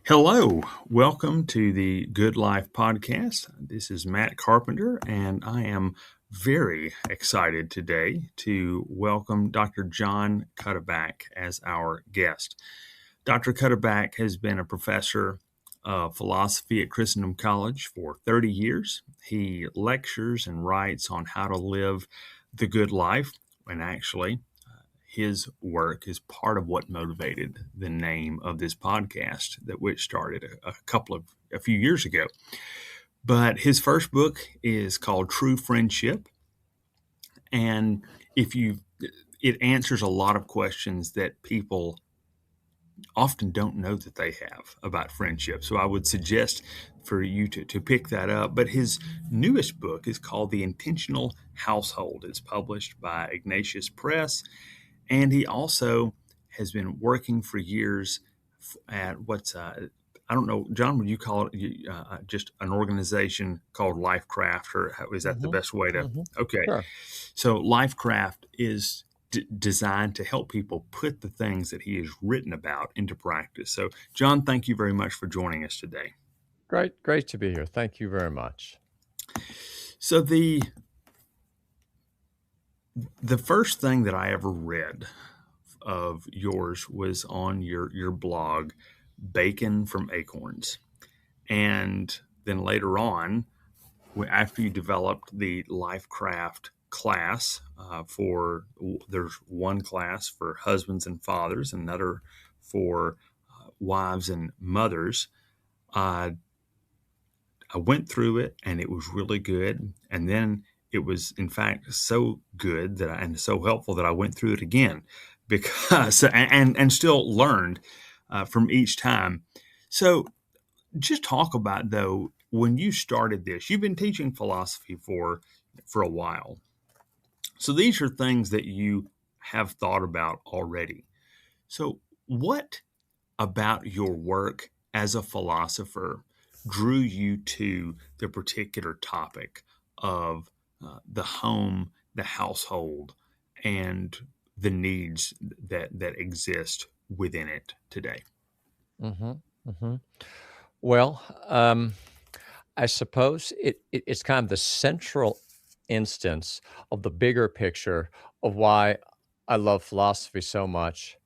Hello, welcome to the Good Life podcast. This is Matt Carpenter, and I am very excited today to welcome Dr. John Cuddeback as our guest. Dr. Cuddeback has been a professor of philosophy at Christendom College for 30 years. He lectures and writes on how to live the good life, and actually, his work is part of what motivated the name of this podcast that which started a few years ago. But his first book is called True Friendship, and if you it answers a lot of questions that people often don't know that they have about friendship. So I would suggest for you to pick that up. But his newest book is called The Intentional Household. It's published by Ignatius Press. And he also has been working for years at I don't know, John, would you call it just an organization called Lifecraft, or is that the hmm best way to? hmm Okay. Sure. So Lifecraft is designed to help people put the things that he has written about into practice. So, John, thank you very much for joining us today. Great to be here. Thank you very much. So the first thing that I ever read of yours was on your blog, Bacon from Acorns. And then later on, after you developed the Lifecraft class there's one class for husbands and fathers, another for wives and mothers. Uh, I went through it and it was really good. And then it was, in fact, so good and so helpful that I went through it again because and still learned from each time. So just talk about, though, when you started this. You've been teaching philosophy for a while. So these are things that you have thought about already. So what about your work as a philosopher drew you to the particular topic of the home, the household, and the needs that exist within it today? hmm hmm Well, I suppose it's kind of the central instance of the bigger picture of why I love philosophy so much.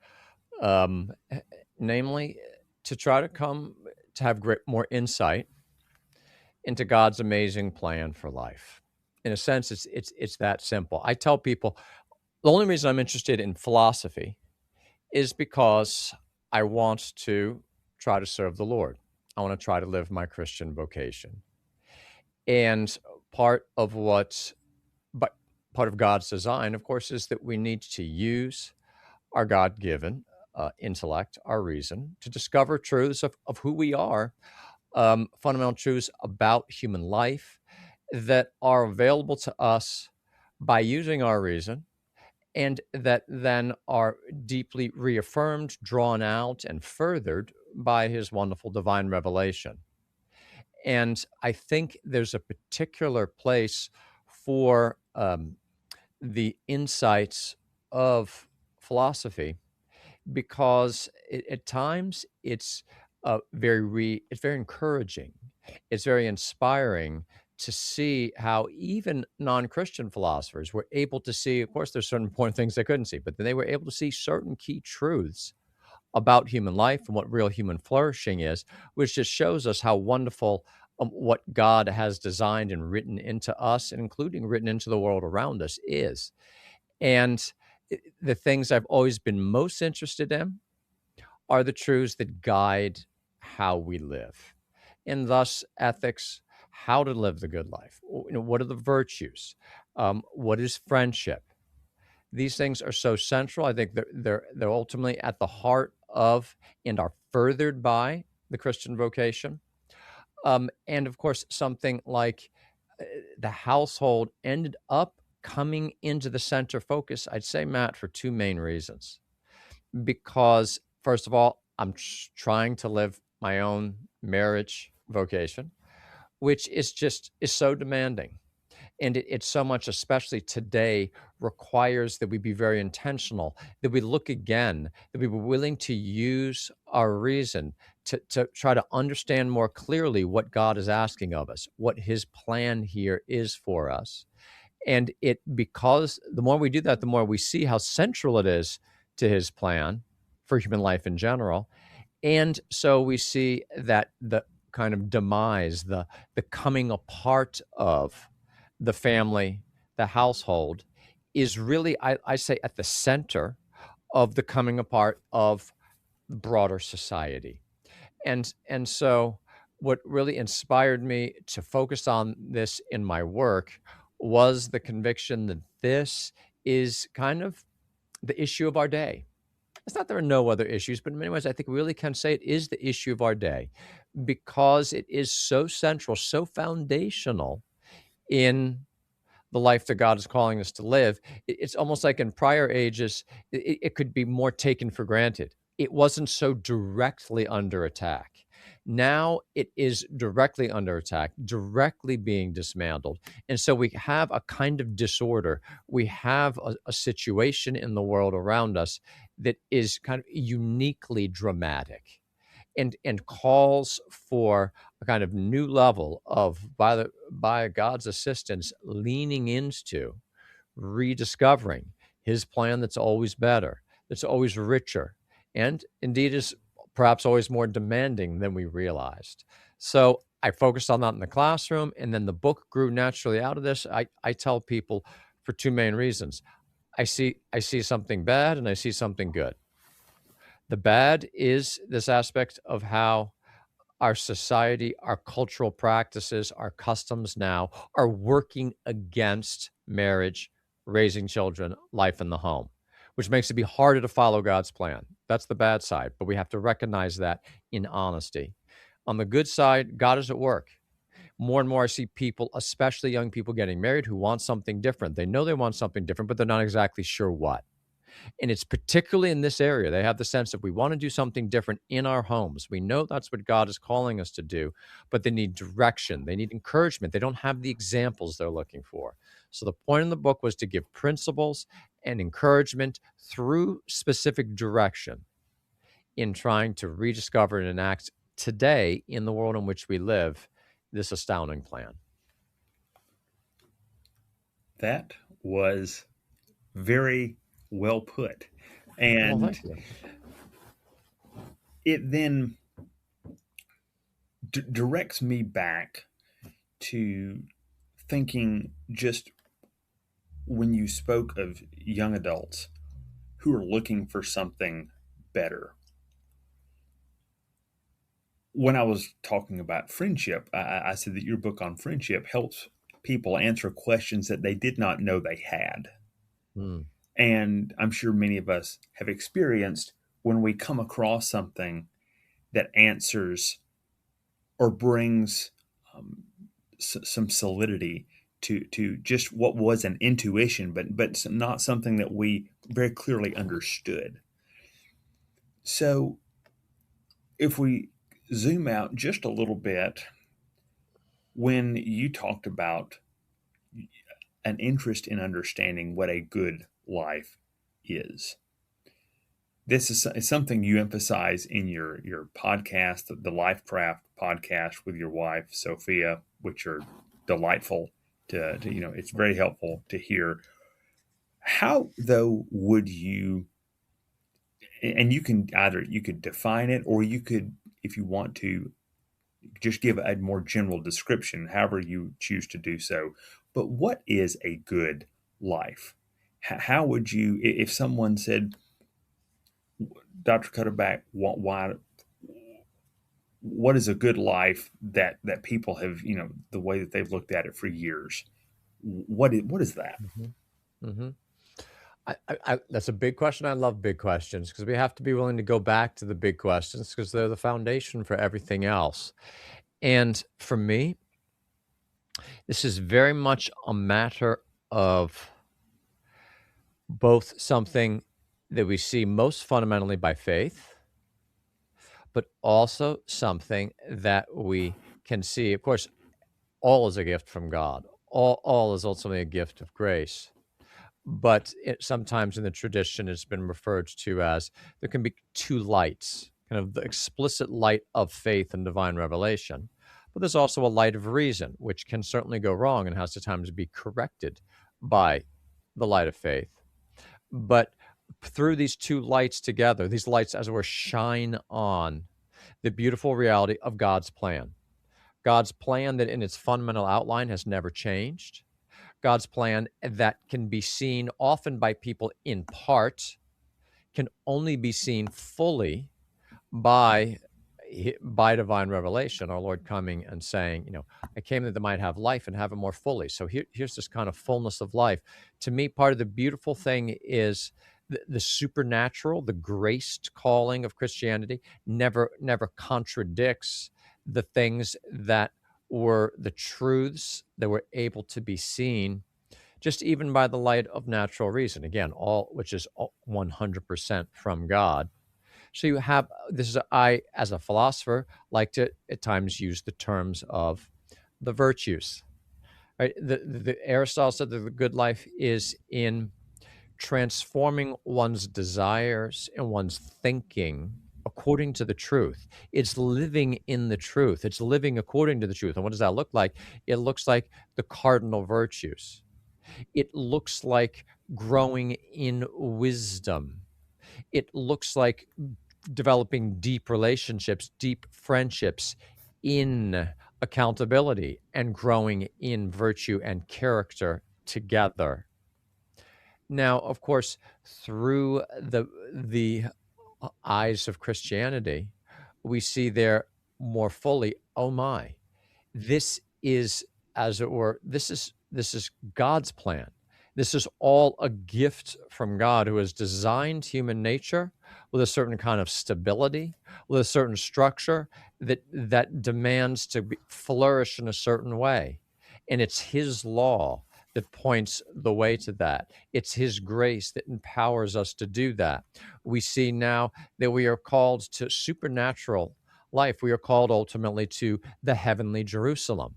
Um, eh, Namely, to try to come to have more insight into God's amazing plan for life. In a sense, it's that simple. I tell people the only reason I'm interested in philosophy is because I want to try to serve the Lord. I want to try to live my Christian vocation. And part of what, but part of God's design, of course, is that we need to use our God given intellect, our reason, to discover truths of who we are, fundamental truths about human life that are available to us by using our reason and that then are deeply reaffirmed, drawn out, and furthered by his wonderful divine revelation. And I think there's a particular place for the insights of philosophy because at times it's very encouraging, it's very inspiring to see how even non-Christian philosophers were able to see. Of course, there's certain important things they couldn't see, but then they were able to see certain key truths about human life and what real human flourishing is, which just shows us how wonderful what God has designed and written into us, and including written into the world around us, is. And the things I've always been most interested in are the truths that guide how we live, and thus ethics, how to live the good life. What are the virtues? What is friendship? These things are so central. I think they're ultimately at the heart of and are furthered by the Christian vocation. And of course, something like the household ended up coming into the center focus, I'd say, Matt, for two main reasons. Because, first of all, I'm trying to live my own marriage vocation, which is so demanding. And it's so much, especially today, requires that we be very intentional, that we look again, that we be willing to use our reason to try to understand more clearly what God is asking of us, what his plan here is for us. And it because the more we do that, the more we see how central it is to his plan for human life in general. And so we see that the kind of demise, the coming apart of the family, the household, is really, I say, at the center of the coming apart of broader society. And so what really inspired me to focus on this in my work was the conviction that this is kind of the issue of our day. It's not there are no other issues, but in many ways, I think we really can say it is the issue of our day because it is so central, so foundational in the life that God is calling us to live. It's almost like in prior ages, it could be more taken for granted. It wasn't so directly under attack. Now it is directly under attack, directly being dismantled. And so we have a kind of disorder. We have a situation in the world around us that is kind of uniquely dramatic and calls for a kind of new level of by God's assistance leaning into rediscovering his plan that's always better, that's always richer, and indeed is perhaps always more demanding than we realized. So I focused on that in the classroom, and then the book grew naturally out of this. I tell people for two main reasons. I see something bad and I see something good. The bad is this aspect of how our society, our cultural practices, our customs now are working against marriage, raising children, life in the home, which makes it be harder to follow God's plan. That's the bad side, but we have to recognize that in honesty. On the good side, God is at work. More and more, I see people, especially young people, getting married who want something different. They know they want something different, but they're not exactly sure what. And it's particularly in this area, they have the sense that we want to do something different in our homes. We know that's what God is calling us to do, but they need direction. They need encouragement. They don't have the examples they're looking for. So the point in the book was to give principles and encouragement through specific direction in trying to rediscover and enact today in the world in which we live this astounding plan. That was very well put. Well, And thank you. it then directs me back to thinking just when you spoke of young adults who are looking for something better. When I was talking about friendship, I said that your book on friendship helps people answer questions that they did not know they had. Mm, And I'm sure many of us have experienced when we come across something that answers or brings um, some solidity to just what was an intuition, but not something that we very clearly understood. So if we zoom out just a little bit, when you talked about an interest in understanding what a good life is, this is something you emphasize in your podcast, the Life Craft podcast with your wife Sophia, which are delightful to it's very helpful to hear. How though would you, and you can either you could define it or you could, if you want to, just give a more general description, however you choose to do so. But what is a good life? How would you, if someone said, Dr. Cuddeback, what is a good life that people have, the way that they've looked at it for years? What is that? mhm, mhm. That's a big question. I love big questions because we have to be willing to go back to the big questions because they're the foundation for everything else. And for me, this is very much a matter of both something that we see most fundamentally by faith, but also something that we can see. Of course, all is a gift from God. all is ultimately a gift of grace. But sometimes in the tradition, it's been referred to as there can be two lights, kind of the explicit light of faith and divine revelation. But there's also a light of reason, which can certainly go wrong and has to times be corrected by the light of faith. But through these two lights together, these lights, as it were, shine on the beautiful reality of God's plan. God's plan that in its fundamental outline has never changed. God's plan that can be seen often by people in part, can only be seen fully by by divine revelation, our Lord coming and saying, I came that they might have life and have it more fully. So here's this kind of fullness of life. To me, part of the beautiful thing is the supernatural, the graced calling of Christianity never contradicts the things that were the truths that were able to be seen just even by the light of natural reason. Again, all which is 100% from God. So you have this is I, as a philosopher, like to at times use the terms of the virtues. Right? The Aristotle said that the good life is in transforming one's desires and one's thinking according to the truth. It's living in the truth. It's living according to the truth. And what does that look like? It looks like the cardinal virtues. It looks like growing in wisdom. It looks like developing deep relationships, deep friendships in accountability and growing in virtue and character together. Now, of course, through the eyes of Christianity, we see there more fully, oh my, this is, as it were, this is God's plan. This is all a gift from God, who has designed human nature with a certain kind of stability, with a certain structure that demands to flourish in a certain way. And it's his law that points the way to that. It's his grace that empowers us to do that. We see now that we are called to supernatural life. We are called ultimately to the heavenly Jerusalem.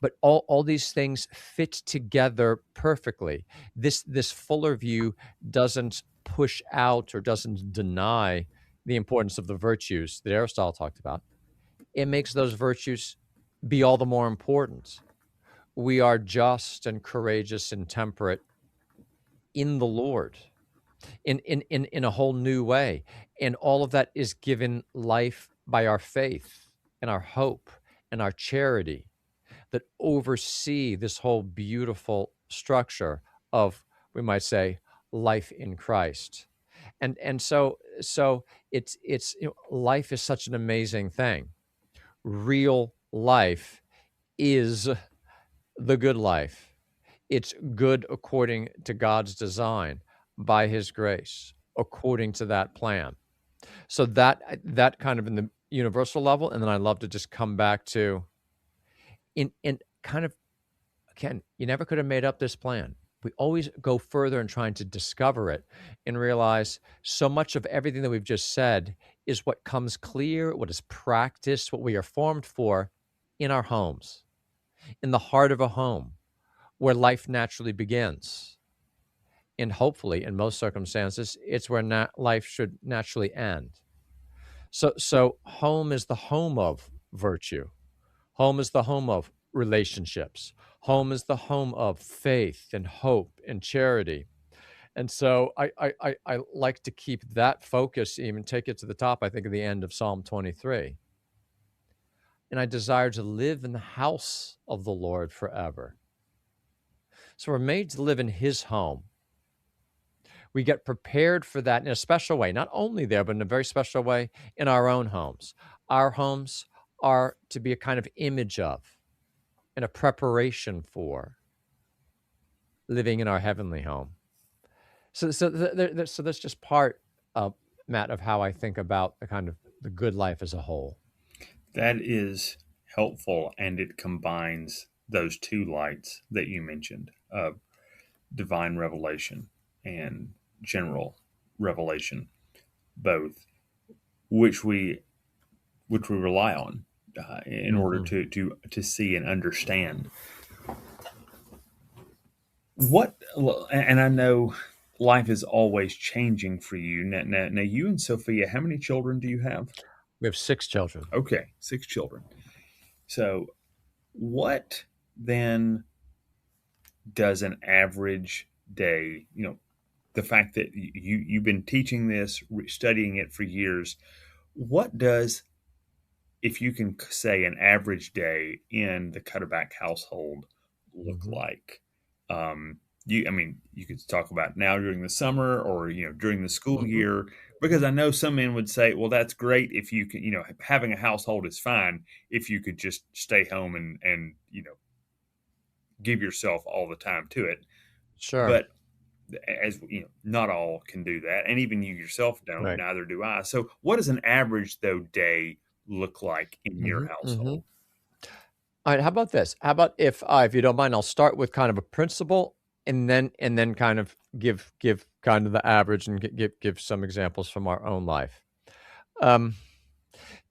But all these things fit together perfectly. This fuller view doesn't push out or doesn't deny the importance of the virtues that Aristotle talked about. It makes those virtues be all the more important. We are just and courageous and temperate in the Lord, in a whole new way. And all of that is given life by our faith and our hope and our charity that oversee this whole beautiful structure of, we might say, life in Christ. And so it's life is such an amazing thing. Real life is the good life. It's good according to God's design, by his grace, according to that plan. So that kind of in the universal level, and then I love to just come back to in kind of, again, you never could have made up this plan. We always go further in trying to discover it and realize so much of everything that we've just said is what comes clear, what is practiced, what we are formed for in our homes, in the heart of a home where life naturally begins. And hopefully, in most circumstances, it's where life should naturally end. So home is the home of virtue. Home is the home of relationships. Home is the home of faith and hope and charity. And so I like to keep that focus, even take it to the top, I think, at the end of Psalm 23. And I desire to live in the house of the Lord forever. So we're made to live in his home. We get prepared for that in a special way, not only there, but in a very special way in our own homes. Our homes are to be a kind of image of and a preparation for living in our heavenly home. So that's just part, Matt, of how I think about the kind of the good life as a whole. That is helpful, and it combines those two lights that you mentioned of divine revelation and general revelation, both which we rely on in order Hmm. to see and understand What, and I know life is always changing for you. Now, you and Sophia, how many children do you have? We have 6 children. Okay, six children. So, what then does an average day, the fact that you've been teaching this, studying it for years, what does, if you can say, an average day in the Cuddeback household look Mhm, like? I mean, you could talk about now during the summer, or during the school mhm, year, because mhm. I know some men would say, "Well, that's great if you can, having a household is fine if you could just stay home and give yourself all the time to it." Sure. But as not all can do that, and even you yourself don't. Right. Neither do I. So, what does an average though day look like in your Mhm, mhm. household? Alright, how about this? How about if you don't mind, I'll start with kind of a principle and then kind of give kind of the average and give some examples from our own life. Um,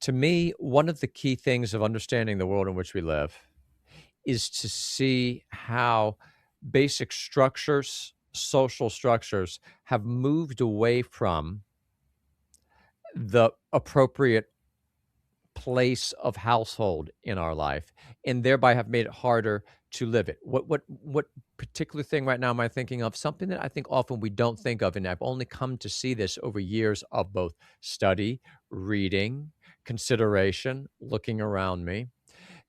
to me, one of the key things of understanding the world in which we live is to see how basic structures, social structures, have moved away from the appropriate place of household in our life, and thereby have made it harder to live it. What particular thing right now am I thinking of? Something that I think often we don't think of, and I've only come to see this over years of both study, reading, consideration, looking around me.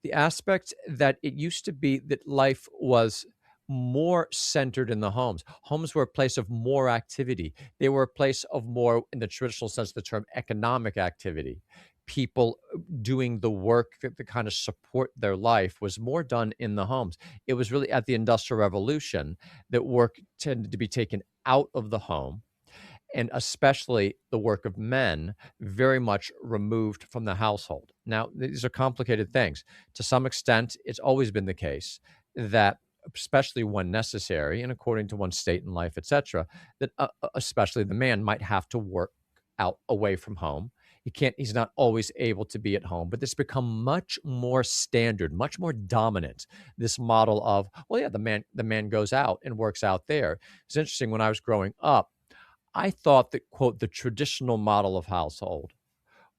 The aspect that it used to be that life was more centered in the homes. Homes were a place of more activity. They were a place of more, in the traditional sense of the term, economic activity. People doing the work that kind of support their life was more done in the homes. It was really at the Industrial Revolution that work tended to be taken out of the home, and especially the work of men, very much removed from the household. Now, these are complicated things. To some extent, it's always been the case that, especially when necessary, and according to one's state in life, etc., that especially the man might have to work out away from home. He's not always able to be at home, but this become much more standard, much more dominant. This model of, well, yeah, the man goes out and works out there. It's interesting. When I was growing up, I thought that, quote, the traditional model of household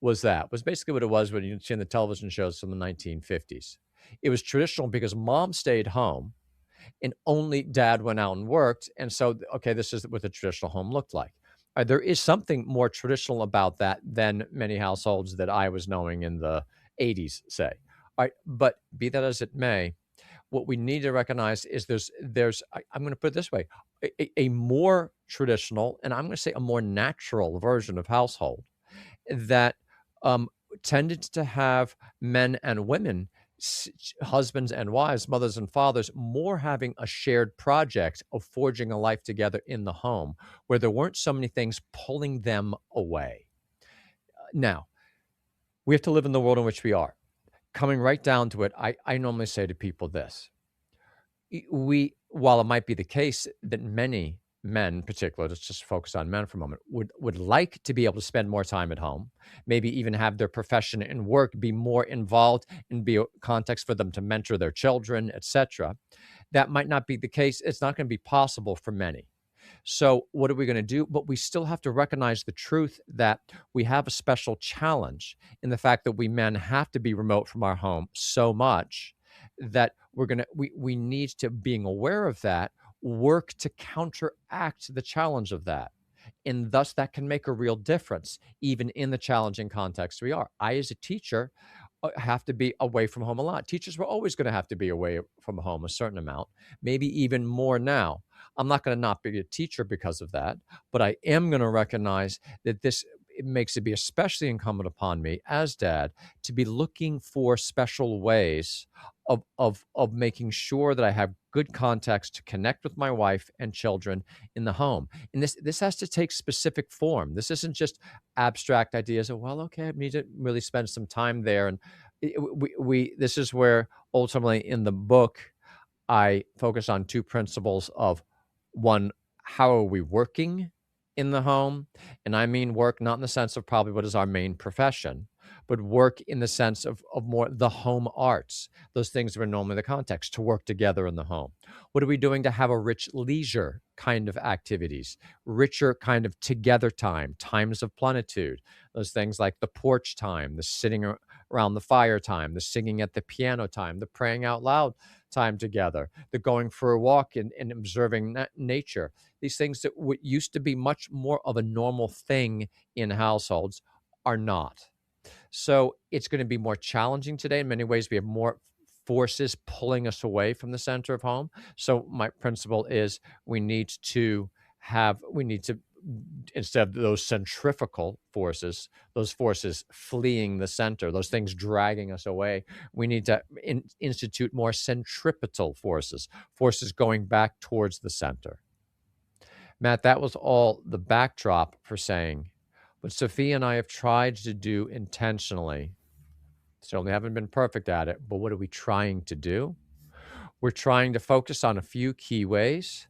was basically what it was when you see in the television shows from the 1950s. It was traditional because mom stayed home and only dad went out and worked. And so, okay, this is what the traditional home looked like. There is something more traditional about that than many households that I was knowing in the 80s, say. All right, but be that as it may, what we need to recognize is I'm going to put it this way, a more traditional, and I'm going to say a more natural version of household that um, tended to have men and women, husbands and wives, mothers and fathers, more having a shared project of forging a life together in the home, where there weren't so many things pulling them away. Now, we have to live in the world in which we are. Coming right down to it, I normally say to people this: we while it might be the case that many men, in particular, let's just focus on men for a moment, would like to be able to spend more time at home, maybe even have their profession and work be more involved and be a context for them to mentor their children, etc. That might not be the case. It's not going to be possible for many. So, what are we going to do? But we still have to recognize the truth that we have a special challenge in the fact that we men have to be remote from our home so much that we need to, being aware of that, work to counteract the challenge of that. And thus, that can make a real difference, even in the challenging context we are. I, as a teacher, have to be away from home a lot. Teachers were always going to have to be away from home a certain amount, maybe even more now. I'm not going to not be a teacher because of that, but I am going to recognize that it makes it be especially incumbent upon me as dad to be looking for special ways of making sure that I have good context to connect with my wife and children in the home. And this has to take specific form. This isn't just abstract ideas of, well, okay, I need to really spend some time there. And we this is where ultimately in the book I focus on two principles of, one, how are we working in the home? And I mean work not in the sense of probably what is our main profession, but work in the sense of more the home arts, those things that are normally the context, to work together in the home. What are we doing to have a rich leisure kind of activities, richer kind of together time, times of plenitude, those things like the porch time, the sitting around the fire time, the singing at the piano time, the praying out loud time together, the going for a walk and observing nature. These things that used to be much more of a normal thing in households are not. So it's going to be more challenging today. In many ways, we have more forces pulling us away from the center of home. So my principle is we need to, instead of those centrifugal forces, those forces fleeing the center, those things dragging us away, we need to institute more centripetal forces, forces going back towards the center. Matt, that was all the backdrop for saying, but Sophie and I have tried to do intentionally. Certainly haven't been perfect at it, but what are we trying to do? We're trying to focus on a few key ways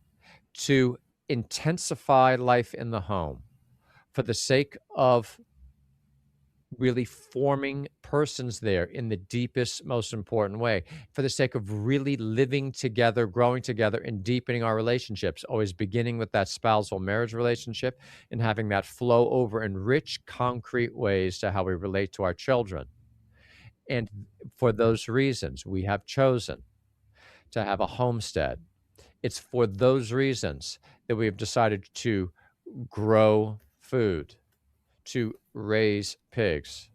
to intensify life in the home for the sake of really forming persons there in the deepest, most important way, for the sake of really living together, growing together, and deepening our relationships, always beginning with that spousal marriage relationship and having that flow over in rich, concrete ways to how we relate to our children. And for those reasons, we have chosen to have a homestead. It's for those reasons that we have decided to grow food, to raise pigs,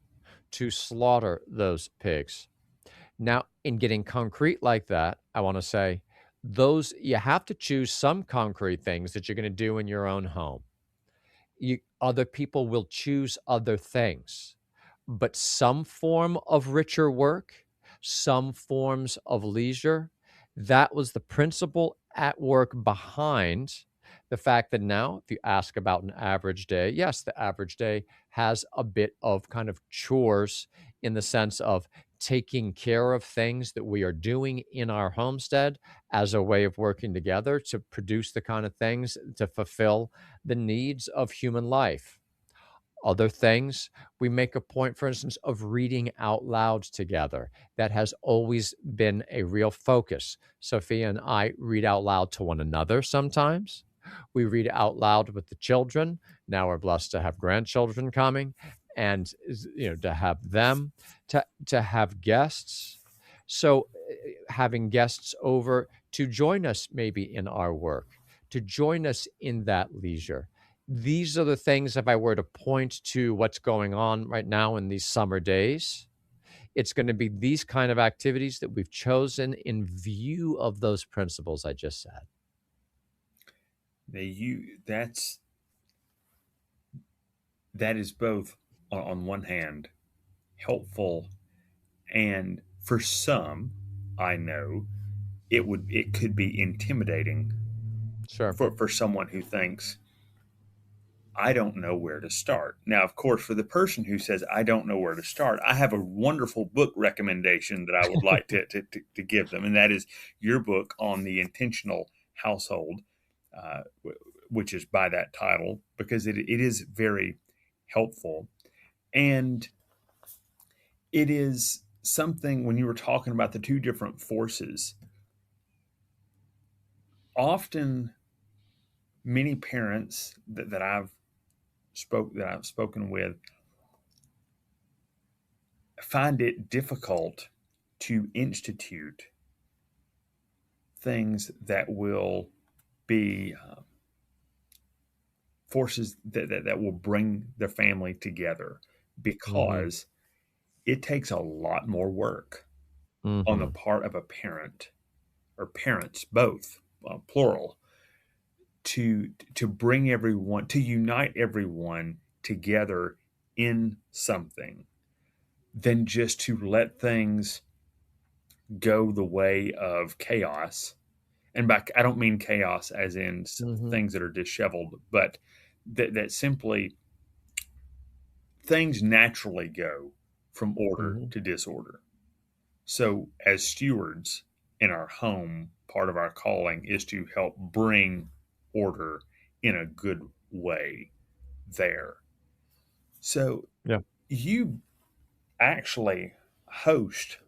to slaughter those pigs. Now, in getting concrete like that, I want to say those you have to choose some concrete things that you're going to do in your own home. Other people will choose other things, but some form of richer work, some forms of leisure, that was the principle at work behind the fact that now, if you ask about an average day, yes, the average day has a bit of kind of chores in the sense of taking care of things that we are doing in our homestead as a way of working together to produce the kind of things to fulfill the needs of human life. Other things, we make a point, for instance, of reading out loud together. That has always been a real focus. Sophia and I read out loud to one another sometimes. We read out loud with the children. Now we're blessed to have grandchildren coming and to have them, to have guests. So having guests over to join us maybe in our work, to join us in that leisure. These are the things, if I were to point to what's going on right now in these summer days, it's going to be these kind of activities that we've chosen in view of those principles I just said. Now that is both on one hand helpful, and for some, I know it could be intimidating Sure. for someone who thinks, I don't know where to start. Now, of course, for the person who says, I don't know where to start, I have a wonderful book recommendation that I would like to give them, and that is your book on the intentional household, uh, which is by that title, because it is very helpful. And it is something, when you were talking about the two different forces, often many parents that I've spoken with find it difficult to institute things that will be forces that will bring the family together, Mm-hmm. because it takes a lot more work on the Mm-hmm. part of a parent, or parents both, plural, to bring everyone, to unite everyone together in something, than just to let things go the way of chaos. And back, I don't mean chaos as in Mm-hmm. things that are disheveled, but that simply things naturally go from order Mm-hmm. to disorder. So, as stewards in our home, part of our calling is to help bring order in a good way there. So, Yeah. you actually host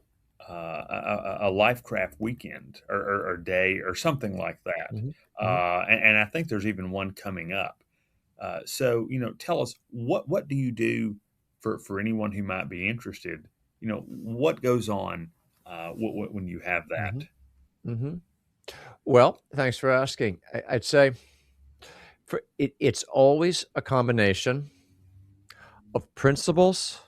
a Lifecraft weekend or day or something like that. Mhm, mhm, And I think there's even one coming up. So, tell us what do you do for anyone who might be interested? What goes on when you have that? mhm, mhm. Well, thanks for asking. I'd say it's always a combination of principles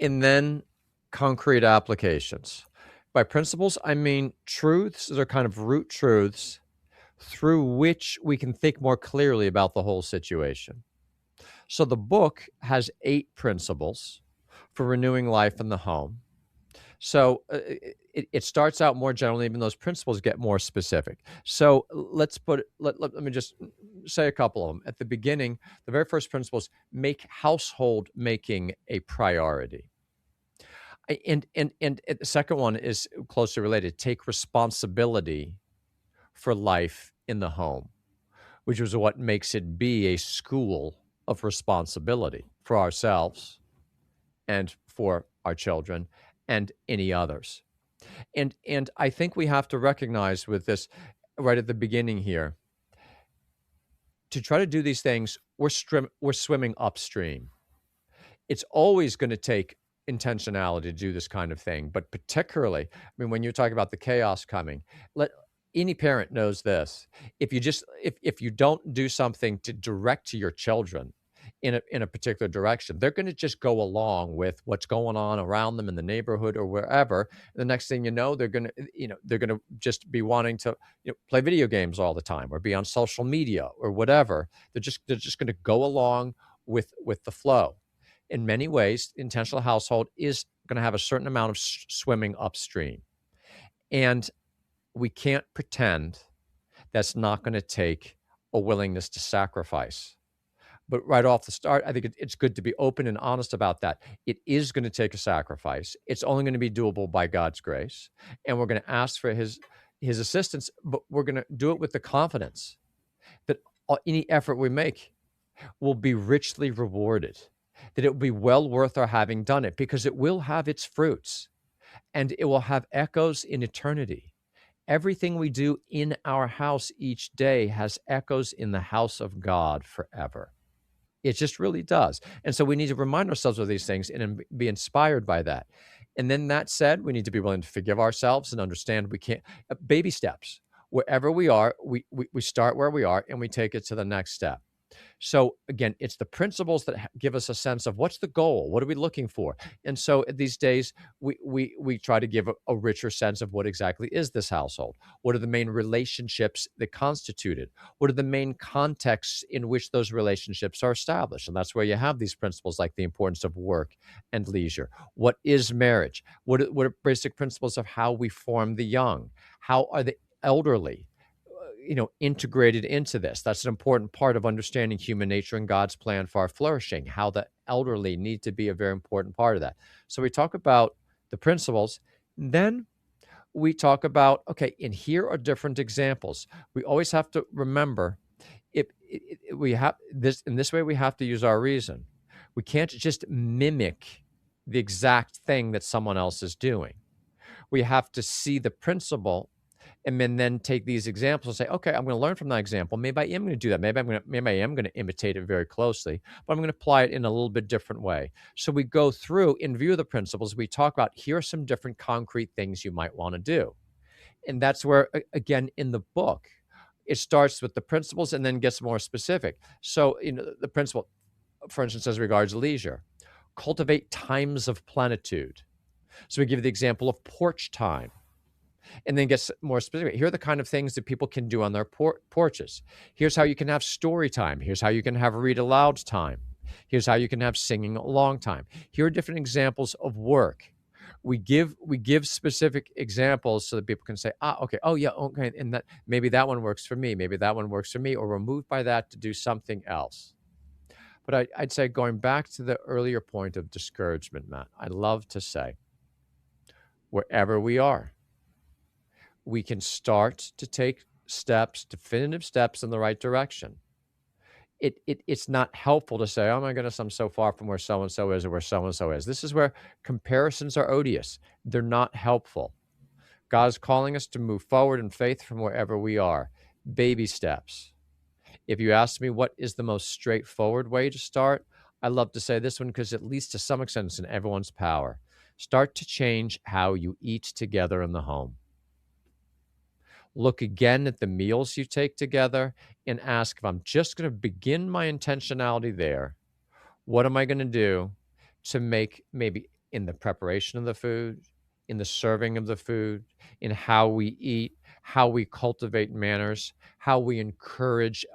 and then concrete applications. By principles, I mean truths that are kind of root truths through which we can think more clearly about the whole situation. So the book has 8 principles for renewing life in the home. So it starts out more generally, even those principles get more specific. So let me just say a couple of them. At the beginning, the very first principle is make household making a priority. And the second one is closely related. Take responsibility for life in the home, which is what makes it be a school of responsibility for ourselves and for our children and any others. And I think we have to recognize with this right at the beginning here, to try to do these things, we're swimming upstream. It's always going to take intentionality to do this kind of thing, but particularly, I mean, when you're talking about the chaos coming, let any parent knows this. If you don't do something to direct to your children in a particular direction, they're going to just go along with what's going on around them in the neighborhood or wherever. The next thing you know, they're going to just be wanting to play video games all the time or be on social media or whatever. They're just going to go along with the flow. In many ways, the intentional household is going to have a certain amount of swimming upstream. And we can't pretend that's not going to take a willingness to sacrifice. But right off the start, I think it's good to be open and honest about that. It is going to take a sacrifice. It's only going to be doable by God's grace. And we're going to ask for his assistance, but we're going to do it with the confidence that any effort we make will be richly rewarded, that it will be well worth our having done it because it will have its fruits and it will have echoes in eternity. Everything we do in our house each day has echoes in the house of God forever. It just really does. And so we need to remind ourselves of these things and be inspired by that. And then that said, we need to be willing to forgive ourselves and understand we can't, baby steps. Wherever we are, we start where we are and we take it to the next step. So again, it's the principles that give us a sense of what's the goal, what are we looking for, and so these days we try to give a richer sense of what exactly is this household. What are the main relationships that constitute it? What are the main contexts in which those relationships are established? And that's where you have these principles like the importance of work and leisure. What is marriage? What are basic principles of how we form the young? How are the elderly integrated into this? That's an important part of understanding human nature and God's plan for our flourishing, how the elderly need to be a very important part of that. So we talk about the principles, then we talk about, okay, and here are different examples. We always have to remember, we have this in this way, we have to use our reason. We can't just mimic the exact thing that someone else is doing. We have to see the principle and then take these examples and say, okay, I'm going to learn from that example. Maybe I am going to do that. Maybe I am going to imitate it very closely, but I'm going to apply it in a little bit different way. So we go through in view of the principles. We talk about here are some different concrete things you might want to do, and that's where again in the book it starts with the principles and then gets more specific. So the principle, for instance, as regards leisure, cultivate times of plenitude. So we give the example of porch time and then gets more specific. Here are the kind of things that people can do on their porches. Here's how you can have story time. Here's how you can have read aloud time. Here's how you can have singing along time. Here are different examples of work. We give specific examples so that people can say, okay, oh yeah, okay, and that maybe that one works for me, maybe that one works for me, or we're moved by that to do something else. But I'd say going back to the earlier point of discouragement, Matt, I love to say, wherever we are, we can start to take steps, definitive steps in the right direction. it's not helpful to say, "Oh my goodness, I'm so far from where so and so is or where so and so is." This is where comparisons are odious. They're not helpful. God is calling us to move forward in faith from wherever we are. Baby steps. If you ask me what is the most straightforward way to start, I love to say this one because, at least to some extent, it's in everyone's power. Start to change how you eat together in the home. Look again at the meals you take together and ask, if I'm just going to begin my intentionality there, what am I going to do to make, maybe in the preparation of the food, in the serving of the food, in how we eat, how we cultivate manners, how we encourage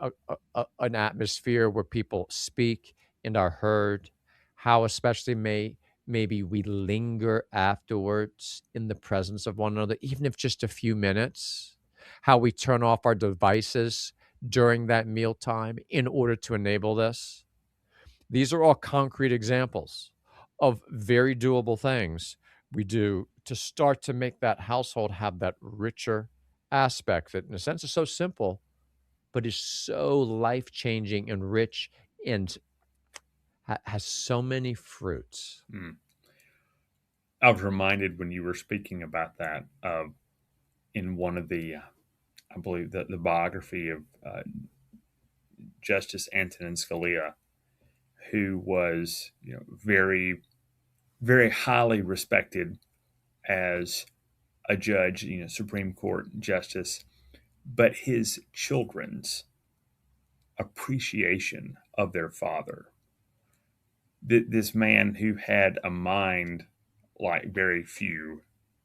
an atmosphere where people speak and are heard, how especially maybe we linger afterwards in the presence of one another, even if just a few minutes, how we turn off our devices during that mealtime in order to enable this. These are all concrete examples of very doable things we do to start to make that household have that richer aspect that, in a sense, is so simple, but is so life changing and rich and has so many fruits. Mm. I was reminded when you were speaking about that of in one of the, I believe that the biography of Justice Antonin Scalia, who was very very highly respected as a judge, Supreme Court justice, but his children's appreciation of their father. This man who had a mind like very few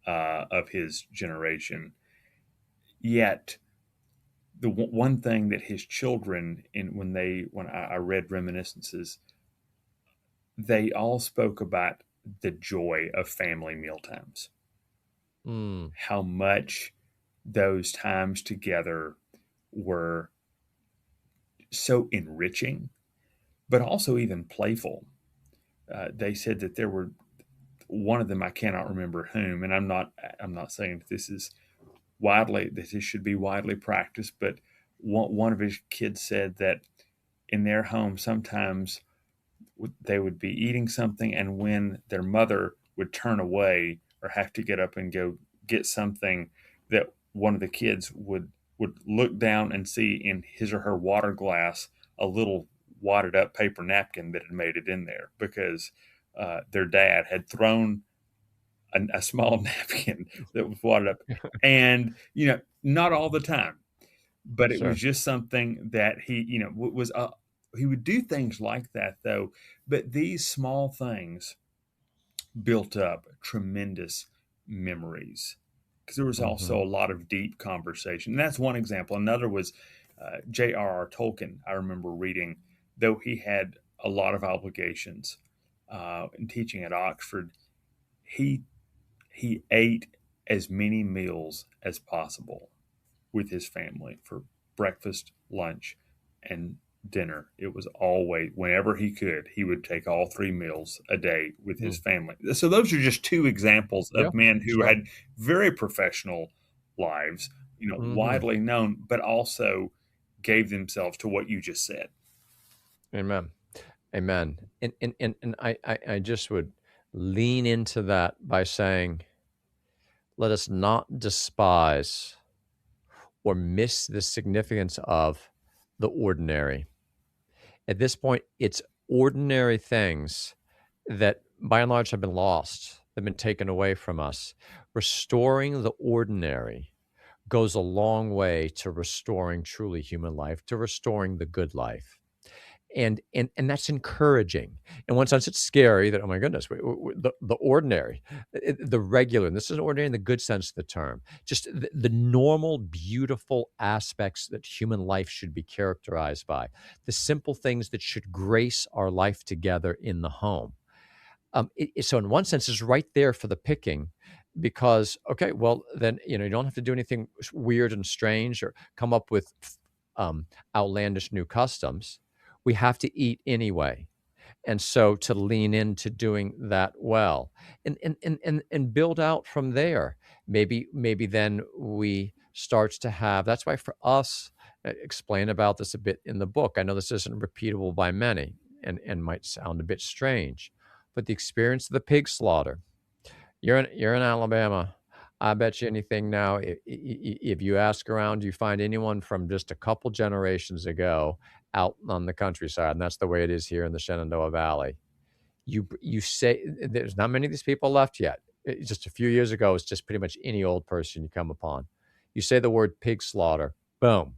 of his generation, yet the one thing that his children, when I read reminiscences, they all spoke about the joy of family mealtimes, Mm, how much those times together were so enriching, but also even playful. They said that there were one of them, I cannot remember whom, and I'm not saying that this should be widely practiced, but one of his kids said that in their home sometimes they would be eating something, and when their mother would turn away or have to get up and go get something, that one of the kids would look down and see in his or her water glass a little wadded up paper napkin that had made it in there because their dad had thrown a small napkin that was wadded up, and not all the time, but it was sure. just something that was he would do things like that though, but these small things built up tremendous memories because there was Hmm. also a lot of deep conversation. And that's one example. Another was J.R.R. Tolkien. I remember reading, though he had a lot of obligations in teaching at Oxford, he he ate as many meals as possible with his family for breakfast, lunch, and dinner. It was always, whenever he could, he would take all three meals a day with his Mm, family. So those are just two examples yeah, of men who sure. had very professional lives, Hmm. widely known, but also gave themselves to what you just said. Amen. Amen. And I just would lean into that by saying, let us not despise or miss the significance of the ordinary. At this point, it's ordinary things that by and large have been lost, have been taken away from us. Restoring the ordinary goes a long way to restoring truly human life, to restoring the good life. And that's encouraging. In one sense, it's scary that, oh my goodness, the ordinary, the regular, and this is ordinary in the good sense of the term, just the normal, beautiful aspects that human life should be characterized by, the simple things that should grace our life together in the home. So in one sense, it's right there for the picking, because okay, well then you don't have to do anything weird and strange or come up with um, outlandish new customs. We have to eat anyway, and so to lean into doing that well, and build out from there. Maybe then we starts to have. That's why for us. explain about this a bit in the book. I know this isn't repeatable by many and might sound a bit strange, but the experience of the pig slaughter. You're in Alabama. I bet you anything now, if you ask around, you find anyone from just a couple generations ago out on the countryside, and that's the way it is here in the Shenandoah Valley. You say there's not many of these people left yet. Just a few years ago, it's just pretty much any old person you come upon. You say the word pig slaughter, boom,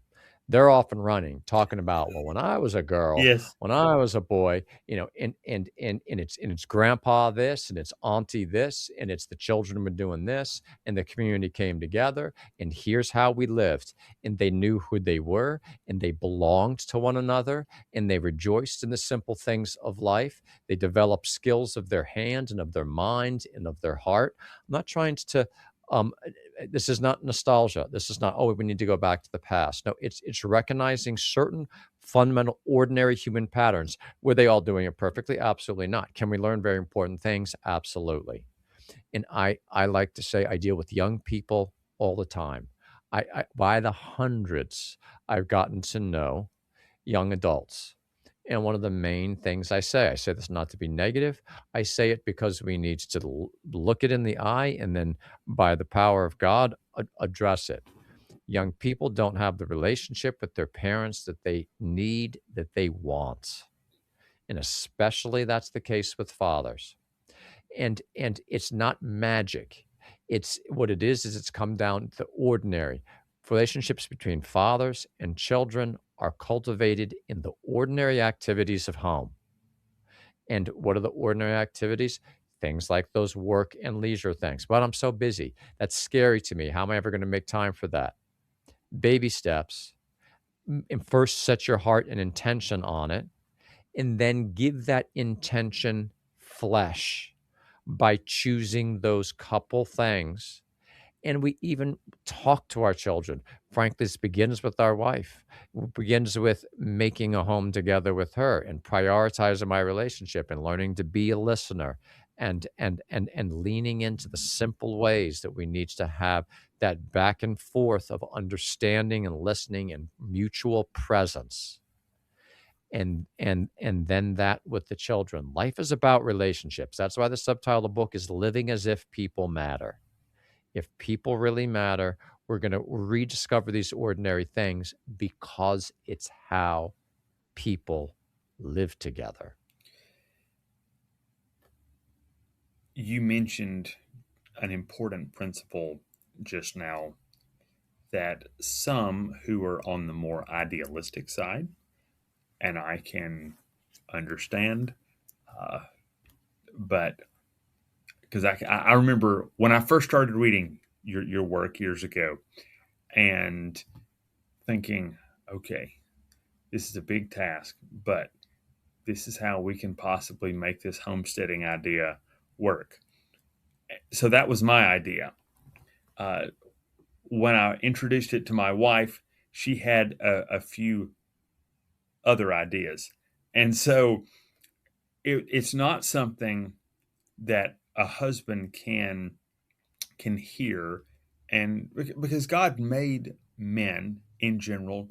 they're off and running, talking about, well, when I was a girl, Yes. when I was a boy, and it's grandpa this, and it's auntie this, and it's the children were doing this, and the community came together, and here's how we lived, and they knew who they were, and they belonged to one another, and they rejoiced in the simple things of life. They develop skills of their hand and of their mind and of their heart. I'm not trying to. This is not nostalgia. This is not, oh, we need to go back to the past. No, it's recognizing certain fundamental, ordinary human patterns. Were they all doing it perfectly? Absolutely not. Can we learn very important things? Absolutely. And I like to say I deal with young people all the time. By the hundreds, I've gotten to know young adults. And one of the main things I say this not to be negative. I say it because we need to look it in the eye and then, by the power of God, address it. Young people don't have the relationship with their parents that they need, that they want. And especially that's the case with fathers. And it's not magic. It's what it is it's come down to ordinary. Relationships between fathers and children are cultivated in the ordinary activities of home. And what are the ordinary activities? Things like those work and leisure things. But I'm so busy. That's scary to me. How am I ever going to make time for that? Baby steps. And first, set your heart and intention on it, and then give that intention flesh by choosing those couple things. And we even talk to our children. Frankly, this begins with our wife. It begins with making a home together with her and prioritizing my relationship and learning to be a listener and leaning into the simple ways that we need to have that back and forth of understanding and listening and mutual presence. And then that with the children. Life is about relationships. That's why the subtitle of the book is Living as If People Matter. If people really matter, we're going to rediscover these ordinary things because it's how people live together. You mentioned an important principle just now, that some who are on the more idealistic side, and I can understand, uh, but because I remember when I first started reading your work years ago and thinking, okay, this is a big task, but this is how we can possibly make this homesteading idea work. So that was my idea. Uh, when I introduced it to my wife, she had a few other ideas. And so it's not something that a husband can hear, and because God made men in general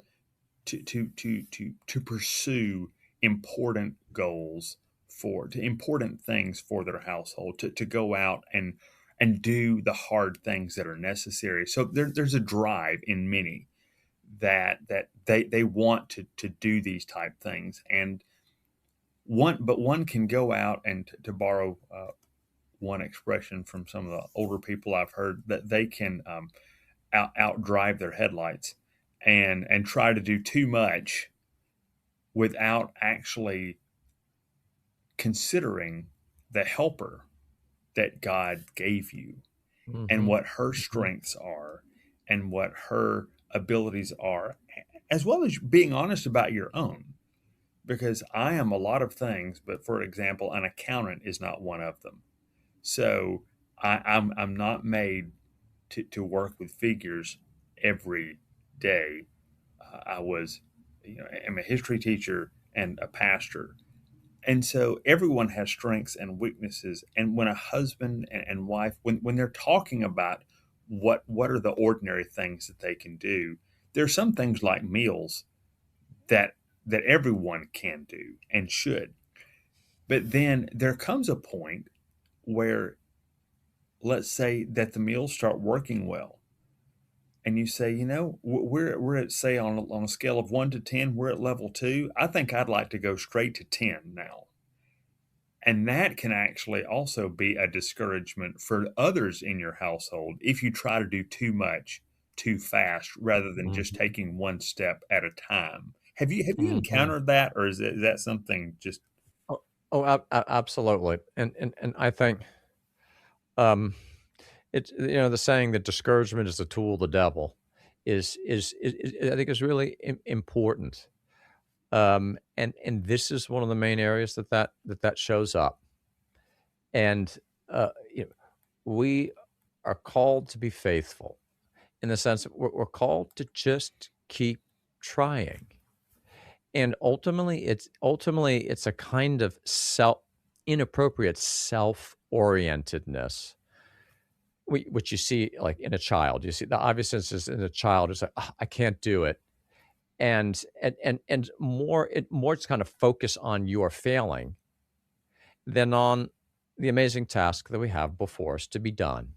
to pursue important goals important things for their household, to go out and do the hard things that are necessary. So there's a drive in many that they want to do these type things, and one can go out and to borrow one expression from some of the older people I've heard, that they can outdrive their headlights and try to do too much without actually considering the helper that God gave you and Mhm, what her mhm. strengths are and what her abilities are, as well as being honest about your own. Because I am a lot of things, but for example, an accountant is not one of them. So I'm not made to work with figures every day. I was, I'm a history teacher and a pastor, and so everyone has strengths and weaknesses. And when a husband and wife, when they're talking about what are the ordinary things that they can do, There's some things like meals that everyone can do and should. But then there comes a point where, let's say that the meals start working well, and you say, you know, we're at, say, on a scale of 1 to 10, we're at level 2. I think I'd like to go straight to 10 now. And that can actually also be a discouragement for others in your household if you try to do too much too fast rather than just Mhm. taking one step at a time. Have you Mhm. encountered that, or is that something just Oh, oh, absolutely, and I think, um, it's the saying that discouragement is the tool of the devil is I think is really important, and this is one of the main areas that shows up, and, you know, we are called to be faithful in the sense that we're called to just keep trying. And ultimately it's a kind of inappropriate self-orientedness, which you see like in a child. You see the obvious instance in a child is like, "Ah, I can't do it," and more it's kind of focus on your failing than on the amazing task that we have before us to be done.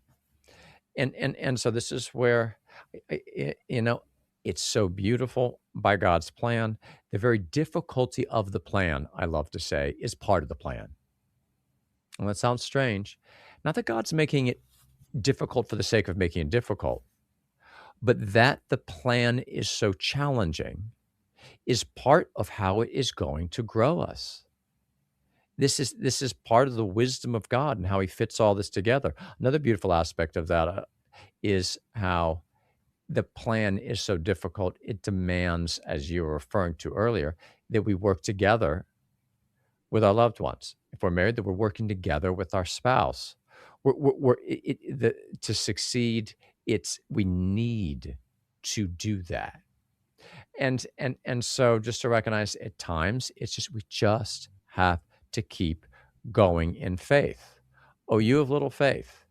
And so this is where it's so beautiful by God's plan. The very difficulty of the plan, I love to say, is part of the plan. And that sounds strange. Not that God's making it difficult for the sake of making it difficult, but that the plan is so challenging is part of how it is going to grow us. This is part of the wisdom of God and how he fits all this together. Another beautiful aspect of that is how the plan is so difficult. It demands, as you were referring to earlier, that we work together with our loved ones. If we're married, that we're working together with our spouse. To succeed, we need to do that. And so just to recognize at times, it's just we just have to keep going in faith. Oh, you have little faith.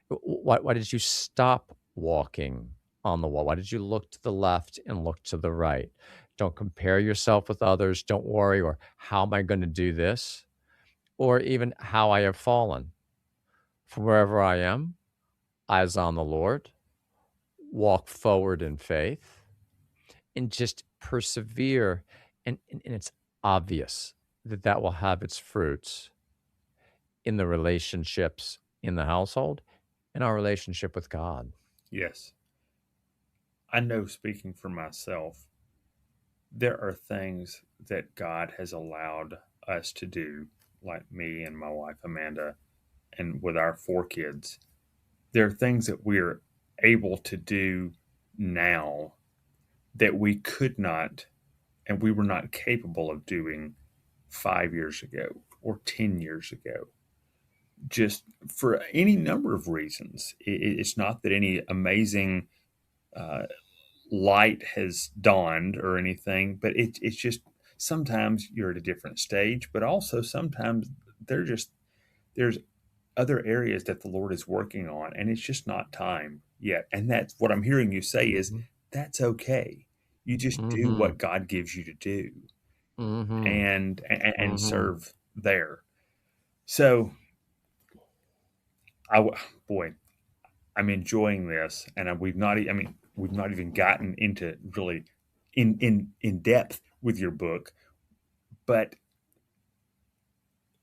Why did you stop walking on the wall? Why did you look to the left and look to the right? Don't compare yourself with others. Don't worry, or how am I going to do this? Or even how I have fallen. From wherever I am, eyes on the Lord, walk forward in faith, and just persevere. And it's obvious that that will have its fruits in the relationships in the household, in our relationship with God. yes? I know, speaking for myself, there are things that God has allowed us to do, like me and my wife Amanda, and with our 4 kids. There are things that we're able to do now that we could not and we were not capable of doing 5 years ago or 10 years ago, just for any number of reasons. It's not that any amazing uh, light has dawned or anything, but it's just sometimes you're at a different stage, but also sometimes there's other areas that the Lord is working on, and it's just not time yet. And that's what I'm hearing you say is Mhm. that's okay. You just do Mhm. what God gives you to do Mhm. and Mhm. serve there. So I boy, I'm enjoying this, and we've not. I mean, we've not even gotten into really in depth with your book. But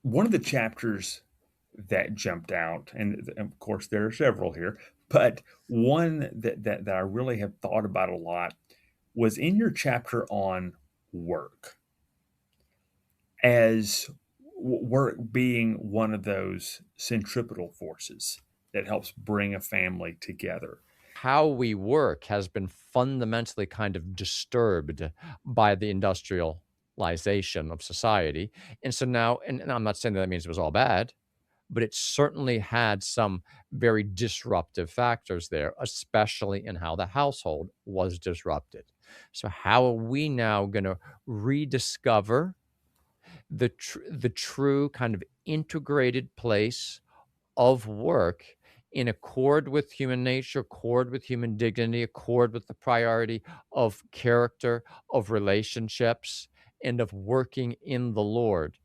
one of the chapters that jumped out, and of course there are several here, but one that I really have thought about a lot was in your chapter on work, as work being one of those centripetal forces that helps bring a family together. How we work has been fundamentally kind of disturbed by the industrialization of society. And so now, and I'm not saying that means it was all bad, but it certainly had some very disruptive factors there, especially in how the household was disrupted. So, how are we now going to rediscover the true kind of integrated place of work in accord with human nature, accord with human dignity, accord with the priority of character, of relationships, and of working in the Lord.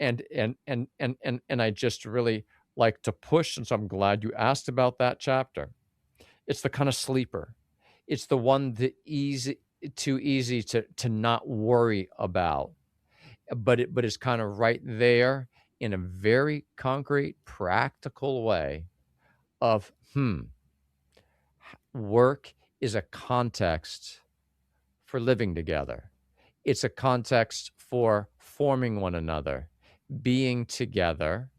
And I just really like to push, and so I'm glad you asked about that chapter. It's the kind of sleeper. It's the one that easy too easy to not worry about, but it's kind of right there in a very concrete, practical way of, work is a context for living together. It's a context for forming one another, being together,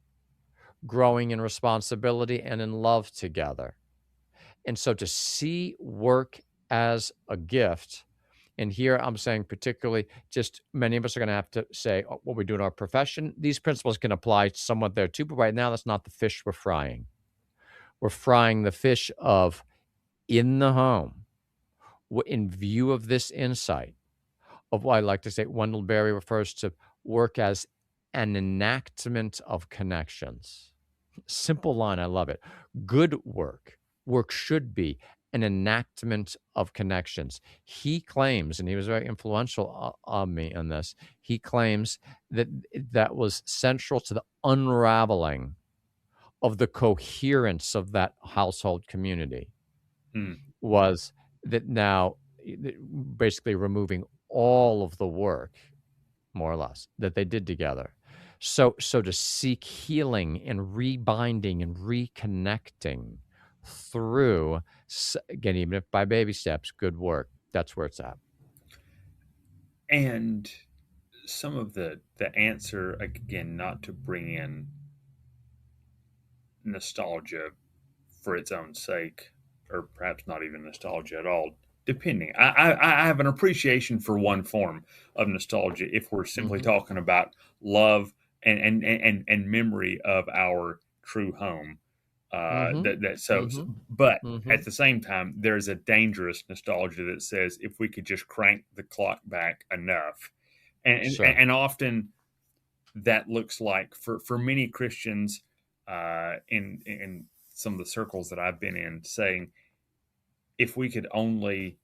growing in responsibility and in love together. And so to see work as a gift, and here I'm saying particularly, just many of us are going to have to say, what we do in our profession. These principles can apply somewhat there too, but right now that's not the fish we're frying. We're frying the fish of in the home, in view of this insight of what I like to say. Wendell Berry refers to work as an enactment of connections. Simple line, I love it. Good work should be an enactment of connections. He claims, and he was very influential on me in this, he claims that that was central to the unraveling of the coherence of that household community, Hmm. was that now basically removing all of the work, more or less, that they did together. So to seek healing and rebinding and reconnecting through, again, even if by baby steps, good work, that's where it's at. And some of the answer, again, not to bring in nostalgia for its own sake, or perhaps not even nostalgia at all, depending. I have an appreciation for one form of nostalgia if we're simply Mhm, talking about love and memory of our true home. mhm, mhm, But at mhm. the same time, there's a dangerous nostalgia that says if we could just crank the clock back enough, Sure. and often that looks like for many Christians in some of the circles that I've been in, saying if we could only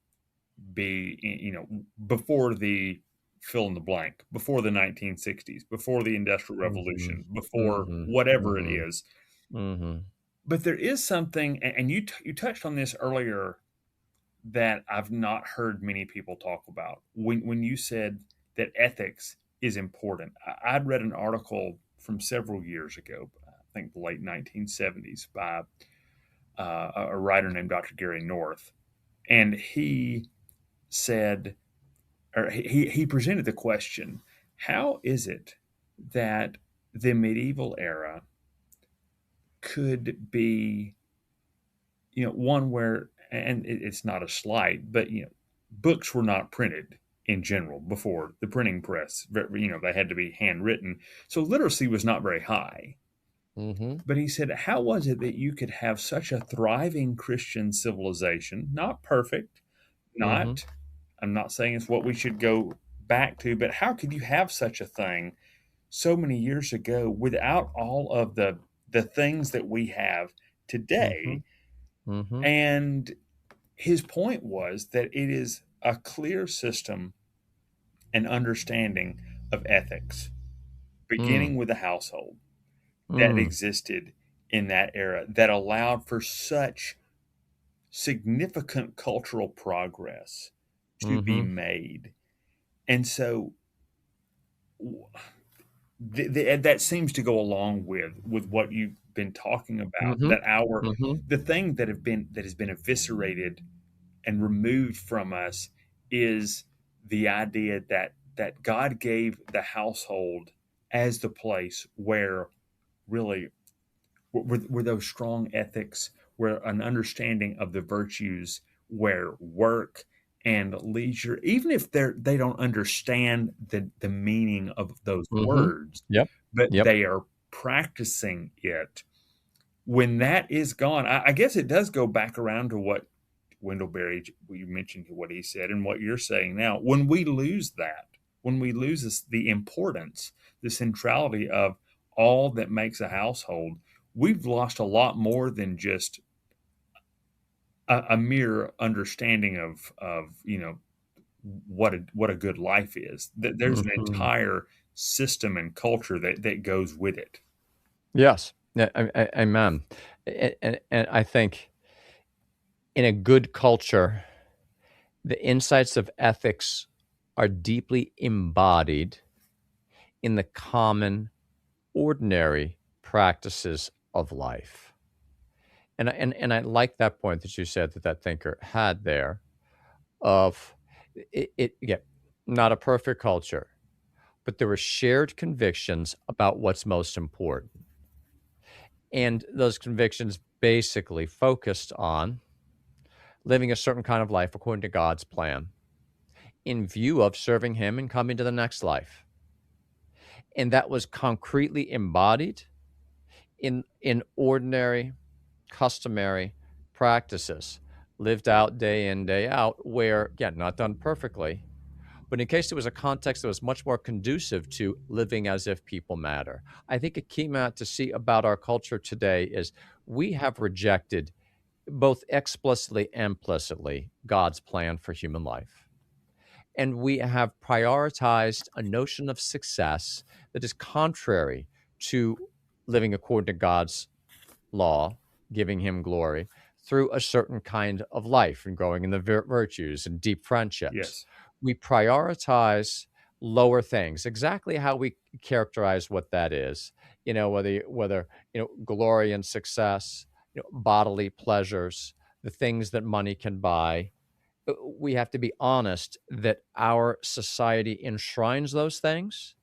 be, before the fill in the blank, before the 1960s, before the Industrial Mhm, Revolution, before mhm, whatever it mhm, is. mhm, But there is something, and you touched on this earlier, that I've not heard many people talk about when you said that ethics is important. I'd read an article from several years ago, I think the late 1970s, by a writer named Dr. Gary North, and he said, or he presented the question: how is it that the medieval era could be, one where, and it's not a slight, but books were not printed in general before the printing press. They had to be handwritten, so literacy was not very high. mhm, But he said, how was it that you could have such a thriving Christian civilization, not perfect, mhm, not, I'm not saying it's what we should go back to, but how could you have such a thing so many years ago without all of the things that we have today? mhm, mhm, And his point was that it is a clear system and understanding of ethics, mm, beginning with the household, that mm, existed in that era that allowed for such significant cultural progress to be mhm, made. And so that seems to go along with what you've been talking about, mhm, that our mhm, the thing that has been eviscerated and removed from us is the idea that God gave the household as the place where really where those strong ethics, where an understanding of the virtues, where work and leisure, even if they don't understand the meaning of those mhm. words, Yep, but yep. they are practicing it. When that is gone, I guess it does go back around to what Wendell Berry, you mentioned what he said and what you're saying now. When we lose that, when we lose the importance, the centrality of all that makes a household, we've lost a lot more than just a mere understanding of what a good life is. There's an Mhm. entire system and culture that goes with it. Yes. Yeah, amen. And I think in a good culture, the insights of ethics are deeply embodied in the common, ordinary practices of life. And I like that point that you said that that thinker had there of it yeah, not a perfect culture, but there were shared convictions about what's most important. And those convictions basically focused on living a certain kind of life according to God's plan in view of serving Him and coming to the next life. And that was concretely embodied in ordinary, customary practices, lived out day in, day out, where, again, not done perfectly, but in case there was a context that was much more conducive to living as if people matter. I think a key, Matt, to see about our culture today is we have rejected both explicitly and implicitly God's plan for human life. And we have prioritized a notion of success that is contrary to living according to God's law, giving him glory through a certain kind of life and growing in the virtues and deep friendships. Yes, We prioritize lower things, exactly how we characterize what that is. Whether glory and success, bodily pleasures, the things that money can buy. We have to be honest that our society enshrines those things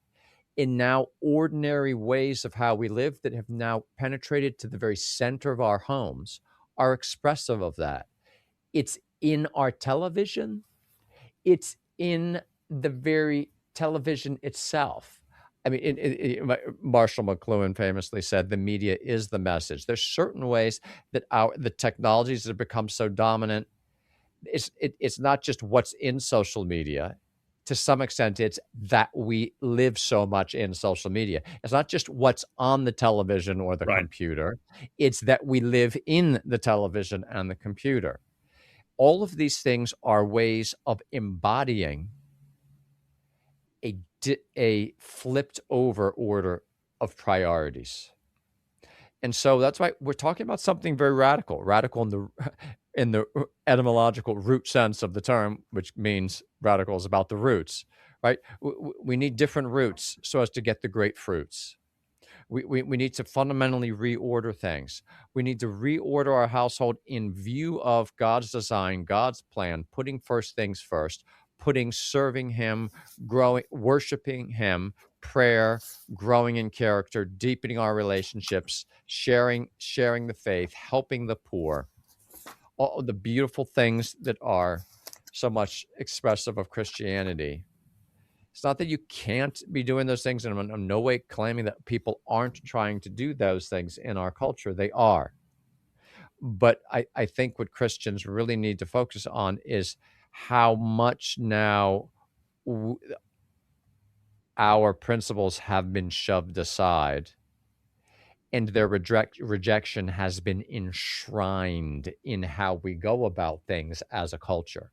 in now ordinary ways of how we live that have now penetrated to the very center of our homes are expressive of that. It's in our television, it's in the very television itself. I mean, Marshall McLuhan famously said, "The media is the message." There's certain ways that the technologies have become so dominant. It's not just what's in social media. To some extent, it's that we live so much in social media. It's not just what's on the television or the right. computer. It's that we live in the television and the computer. All of these things are ways of embodying a flipped over order of priorities. And so that's why we're talking about something very radical, radical in the in the etymological root sense of the term, which means radical is about the roots, right? We need different roots so as to get the great fruits. We need to fundamentally reorder things. We need to reorder our household in view of God's design, God's plan, putting first things first, putting serving Him, growing, worshiping Him, prayer, growing in character, deepening our relationships, sharing the faith, helping the poor, all the beautiful things that are so much expressive of Christianity. It's not that you can't be doing those things, and I'm in no way claiming that people aren't trying to do those things in our culture. They are. But I think what Christians really need to focus on is how much now w- our principles have been shoved aside and their rejection has been enshrined in how we go about things as a culture,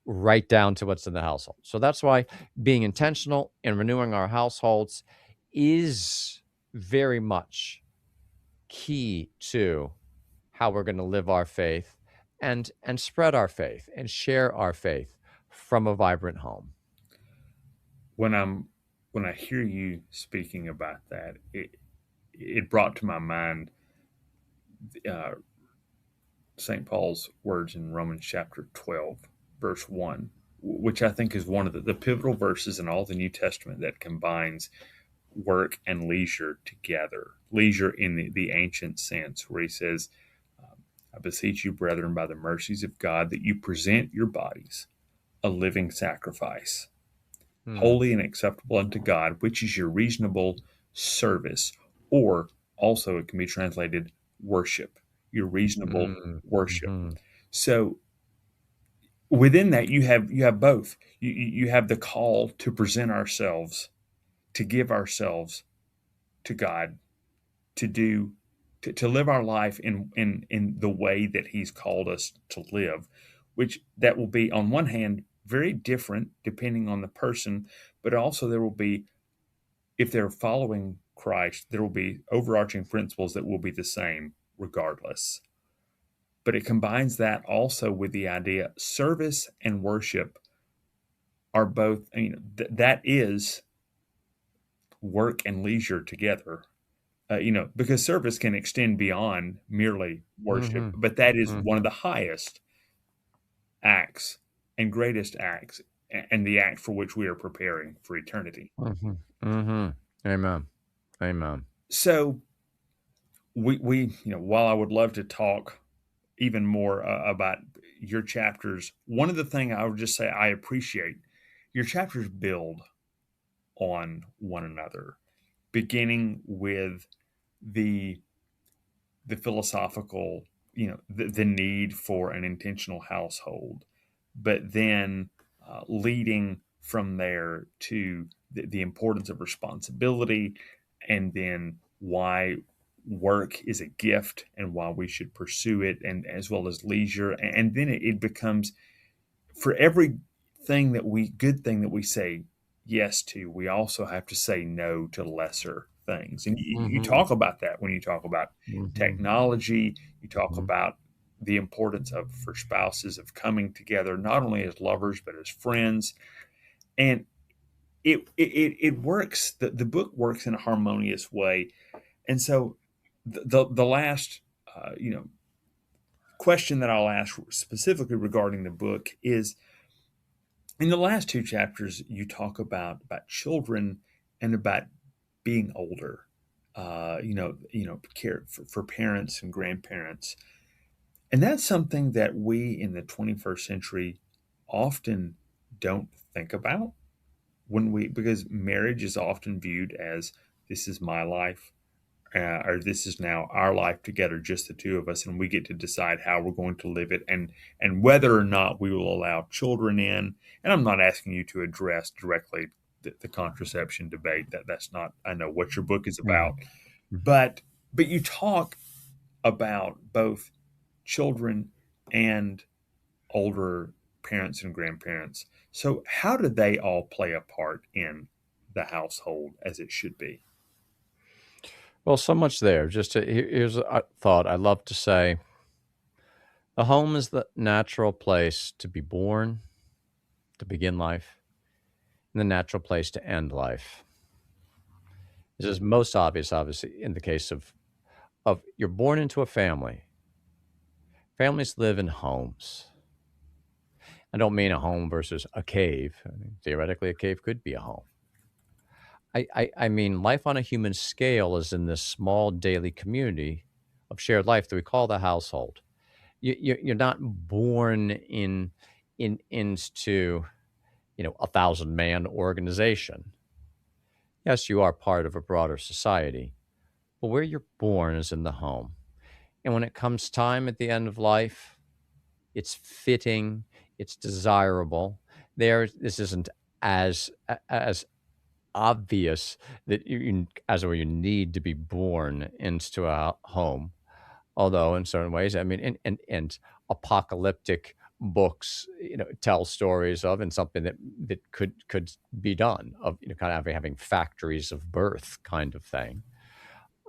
right down to what's in the household. So that's why being intentional and renewing our households is very much key to how we're going to live our faith and spread our faith and share our faith from a vibrant home. When I'm when I hear you speaking about that, it brought to my mind uh, St. Paul's words in Romans chapter 12, verse 1, which I think is one of the pivotal verses in all the New Testament that combines work and leisure together. Leisure in the ancient sense, where he says, I beseech you, brethren, by the mercies of God, that you present your bodies a living sacrifice, Hmm. holy and acceptable unto God, which is your reasonable service, or also it can be translated worship, your reasonable Mm, worship. mhm. So within that, you have both. You have the call to present ourselves, to give ourselves to God, to do. to live our life in the way that He's called us to live, which that will be on one hand very different depending on the person, but also there will be, if they're following Christ, there will be overarching principles that will be the same regardless. But it combines that also with the idea service and worship are both, that is work and leisure together. Because service can extend beyond merely worship, Mhm. but that is one Mhm. of the highest acts and greatest acts, and the act for which we are preparing for eternity. Mhm. Mhm. Amen. Amen. So while I would love to talk even more about your chapters, one of the things I would just say I appreciate, your chapters build on one another, beginning with the philosophical, the need for an intentional household, but then leading from there to the importance of responsibility, and then why work is a gift and why we should pursue it, and as well as leisure. And then it becomes, for every good thing that we say yes to, we also have to say no to lesser things. And you Mhm. talk about that when you talk about Mhm. technology. You talk Mhm. about the importance of, for spouses, of coming together not only as lovers but as friends. And it works. The book works in a harmonious way. And so the last question that I'll ask specifically regarding the book is, in the last two chapters, you talk about children and about being older. Care for parents and grandparents, and that's something that we in the 21st century often don't think about, because marriage is often viewed as, this is my life, or this is now our life together, just the two of us, and we get to decide how we're going to live it, and whether or not we will allow children in. And I'm not asking you to address directly the contraception debate. That's not, I know what your book is Mhm. about, Mhm. but you talk about both children and older parents and grandparents. So how do they all play a part in the household as it should be? Well, so much there. Just here's a thought. I love to say the home is the natural place to be born, to begin life, and the natural place to end life. This is most obvious, obviously, in the case of you're born into a family. Families live in homes. I don't mean a home versus a cave. I mean, theoretically, a cave could be a home. I mean life on a human scale is in this small daily community of shared life that we call the household. You're not born into 1,000-man organization. Yes, you are part of a broader society, but where you're born is in the home. And when it comes time at the end of life, it's fitting, it's desirable. This isn't as obvious that as it were, you need to be born into a home. Although in certain ways, I mean, and apocalyptic books, tell stories of, and something that could be done of, kind of having factories of birth kind of thing.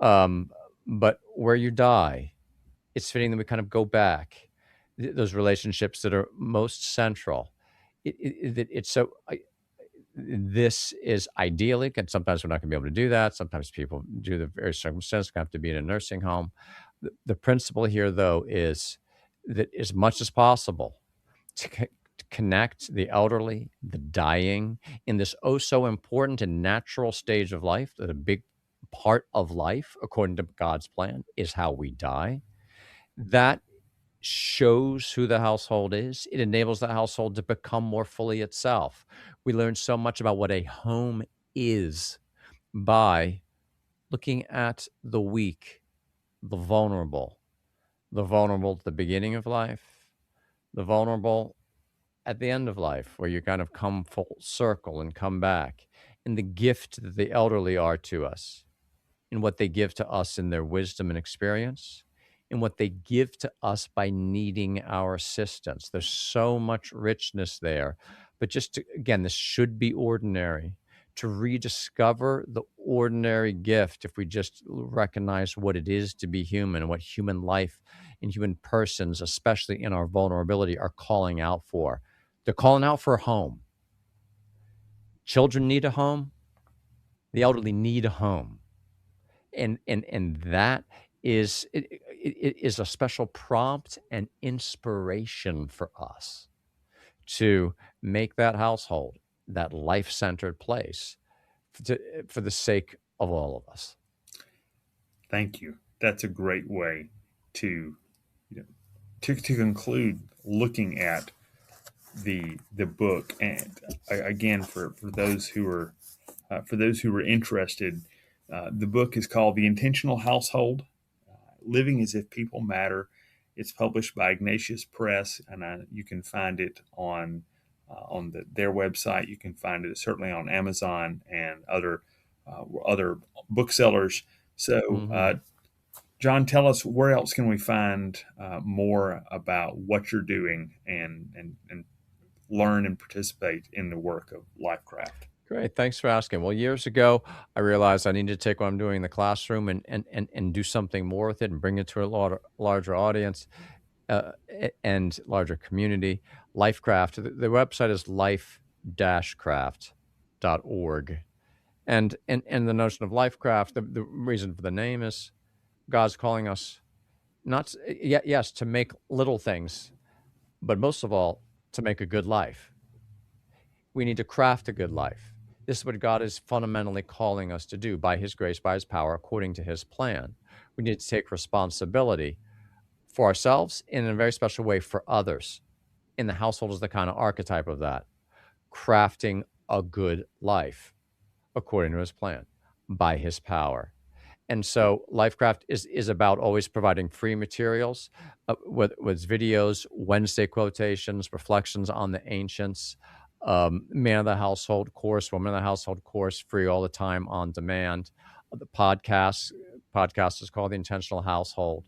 Um, but where you die, it's fitting that we kind of go back those relationships that are most central. It's so this is idyllic, and sometimes we're not going to be able to do that. Sometimes people, due to the various circumstances, have to be in a nursing home. The principle here, though, is that as much as possible to connect the elderly, the dying, in this oh so important and natural stage of life, that a big part of life, according to God's plan, is how we die. That shows who the household is. It enables the household to become more fully itself. We learn so much about what a home is by looking at the weak, the vulnerable at the beginning of life, the vulnerable at the end of life, where you kind of come full circle and come back, and the gift that the elderly are to us. in what they give to us in their wisdom and experience, in what they give to us by needing our assistance. There's so much richness there. But just to, again, this should be ordinary. To rediscover the ordinary gift, if we just recognize what it is to be human and what human life and human persons, especially in our vulnerability, are calling out for. They're calling out for a home. Children need a home. The elderly need a home. And that is it is a special prompt and inspiration for us to make that household that life-centered place for the sake of all of us. Thank you. That's a great way to, you know, to conclude looking at the book. And again, for those who are interested, the book is called The Intentional Household: Living as If People Matter. It's published by Ignatius Press, and you can find it on their website. You can find it certainly on Amazon and other booksellers. So, Mhm. John, tell us, where else can we find more about what you're doing, and learn and participate in the work of Lifecraft? Great. Thanks for asking. Well, years ago, I realized I needed to take what I'm doing in the classroom and do something more with it and bring it to a larger audience, and larger community. Lifecraft, the website is life-craft.org. And the notion of lifecraft, the reason for the name is God's calling us not, yes, to make little things, but most of all, to make a good life. We need to craft a good life. This is what God is fundamentally calling us to do by His grace, by His power, according to His plan. We need to take responsibility for ourselves and in a very special way for others. In the household is the kind of archetype of that, crafting a good life according to His plan by His power. And so Lifecraft is about always providing free materials, with videos, Wednesday quotations, reflections on the ancients, man of the household course, woman of the household course, free all the time on demand. The podcast is called The Intentional Household.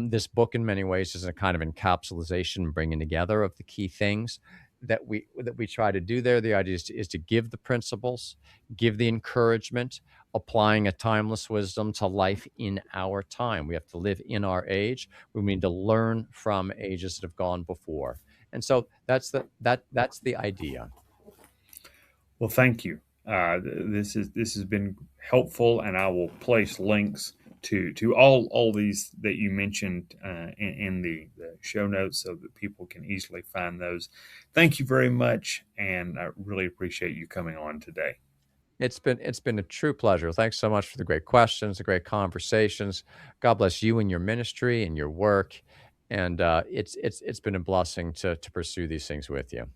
This book, in many ways, is a kind of encapsulation, bringing together of the key things that we try to do there. The idea is to give the principles, give the encouragement, applying a timeless wisdom to life in our time. We have to live in our age. We need to learn from ages that have gone before. And so that's the idea. Well, thank you. This has been helpful, and I will place links to all these that you mentioned in the show notes, so that people can easily find those. Thank you very much, and I really appreciate you coming on today. It's been a true pleasure. Thanks so much for the great questions, the great conversations. God bless you and your ministry and your work. And it's been a blessing to pursue these things with you.